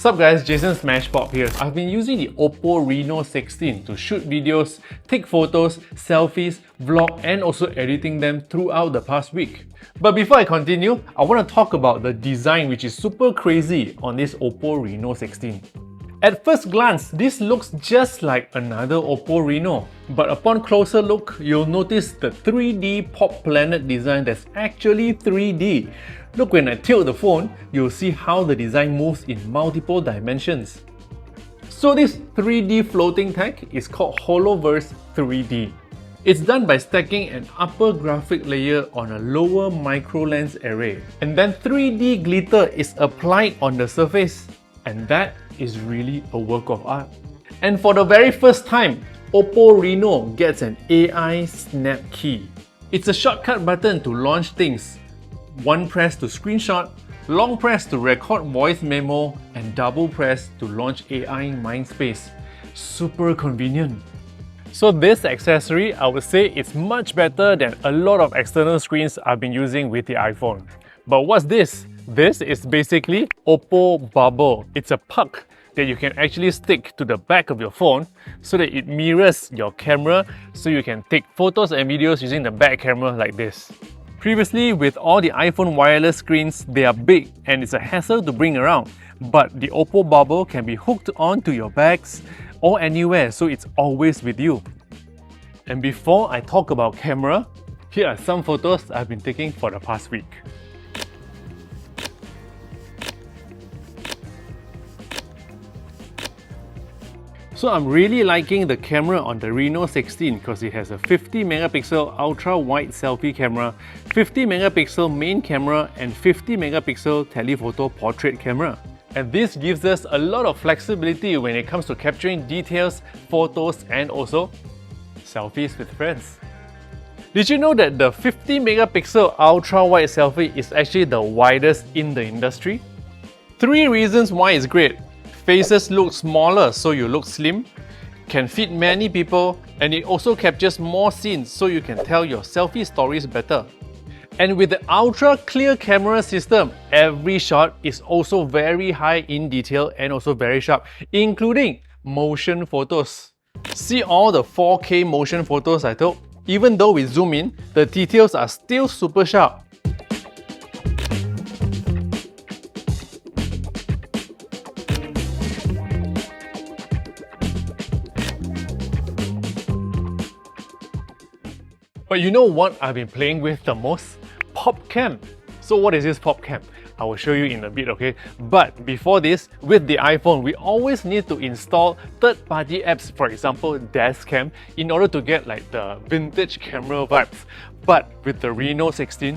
Sup guys, Jason Smashpop here. I've been using the OPPO Reno16 to shoot videos, take photos, selfies, vlog and also editing them throughout the past week. But before I continue, I want to talk about the design which is super crazy on this OPPO Reno16. At first glance, this looks just like another OPPO Reno, but upon closer look, you'll notice the 3D pop planet design that's actually 3D. Look, when I tilt the phone, you'll see how the design moves in multiple dimensions. So this 3D floating tech is called Holoverse 3D. It's done by stacking an upper graphic layer on a lower micro lens array, and then 3D glitter is applied on the surface, and that is really a work of art. And for the very first time, OPPO Reno gets an AI snap key. It's a shortcut button to launch things. One press to screenshot, long press to record voice memo, and double press to launch AI Mindspace. Super convenient. So this accessory, I would say it's much better than a lot of external screens I've been using with the iPhone. But what's this? This is basically OPPO Bubble. It's a puck that you can actually stick to the back of your phone so that it mirrors your camera, so you can take photos and videos using the back camera like this. Previously, with all the iPhone wireless screens, they are big and it's a hassle to bring around. But the OPPO Bubble can be hooked onto your bags or anywhere, so it's always with you. And before I talk about camera, here are some photos I've been taking for the past week. So I'm really liking the camera on the Reno16 because it has a 50 megapixel ultra wide selfie camera, 50 megapixel main camera and 50 megapixel telephoto portrait camera. And this gives us a lot of flexibility when it comes to capturing details, photos and also selfies with friends. Did you know that the 50 megapixel ultra wide selfie is actually the widest in the industry? 3 reasons why it's great. Faces look smaller so you look slim, can fit many people, and it also captures more scenes so you can tell your selfie stories better. And with the ultra clear camera system, every shot is also very high in detail and also very sharp, including motion photos. See all the 4K motion photos I took? Even though we zoom in, the details are still super sharp. But you know what I've been playing with the most? PopCam. So what is this PopCam? I will show you in a bit, okay? But before this, with the iPhone, we always need to install third-party apps, for example, Dashcam, in order to get like the vintage camera vibes. But with the Reno16,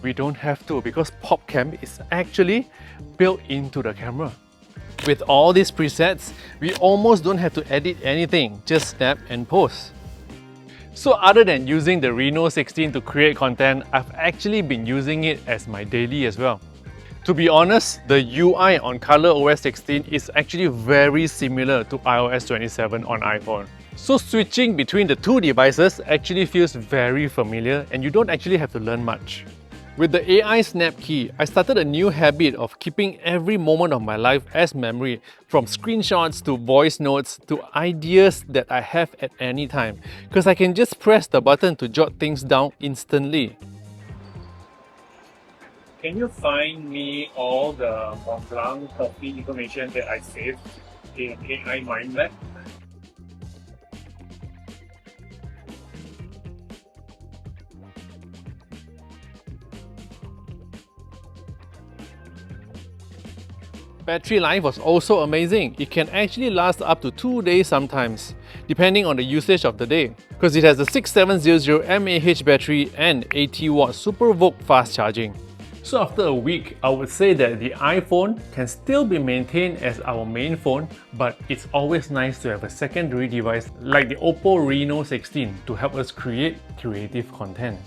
we don't have to because PopCam is actually built into the camera. With all these presets, we almost don't have to edit anything, just snap and pose. So other than using the Reno16 to create content, I've actually been using it as my daily as well. To be honest, the UI on ColorOS 16 is actually very similar to iOS 27 on iPhone. So switching between the two devices actually feels very familiar and you don't actually have to learn much. With the AI Snap Key, I started a new habit of keeping every moment of my life as memory, from screenshots to voice notes to ideas that I have at any time, because I can just press the button to jot things down instantly. Can you find me all the Mont Blanc coffee information that I saved in AI Mind Lab? Battery life was also amazing. It can actually last up to 2 days sometimes, depending on the usage of the day, because it has a 6700 mAh battery and 80-watt Super VOOC fast charging. So after a week, I would say that the iPhone can still be maintained as our main phone, but it's always nice to have a secondary device like the OPPO Reno16 to help us create creative content.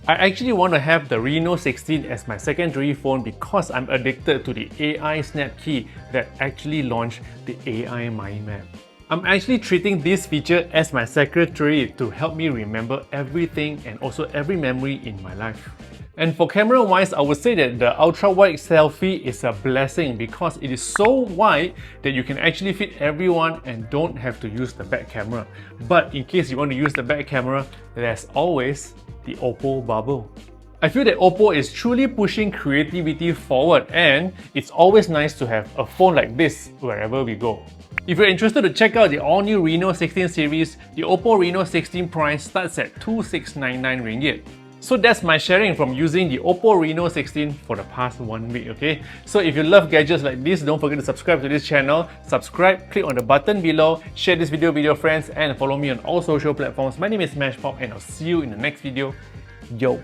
I actually want to have the Reno16 as my secondary phone because I'm addicted to the AI Snap Key that actually launched the AI Mind Map. I'm actually treating this feature as my secretary to help me remember everything and also every memory in my life. And for camera wise, I would say that the ultra wide selfie is a blessing because it is so wide that you can actually fit everyone and don't have to use the back camera. But in case you want to use the back camera, there's always the OPPO Bubble. I feel that OPPO is truly pushing creativity forward, and it's always nice to have a phone like this wherever we go. If you're interested to check out the all-new Reno16 series, the OPPO Reno16 price starts at 2699 ringgit. So that's my sharing from using the OPPO Reno16 for the past 1 week, okay? So if you love gadgets like this, don't forget to subscribe to this channel. Subscribe, click on the button below, share this video with your friends, and follow me on all social platforms. My name is Smashpop, and I'll see you in the next video. Yo!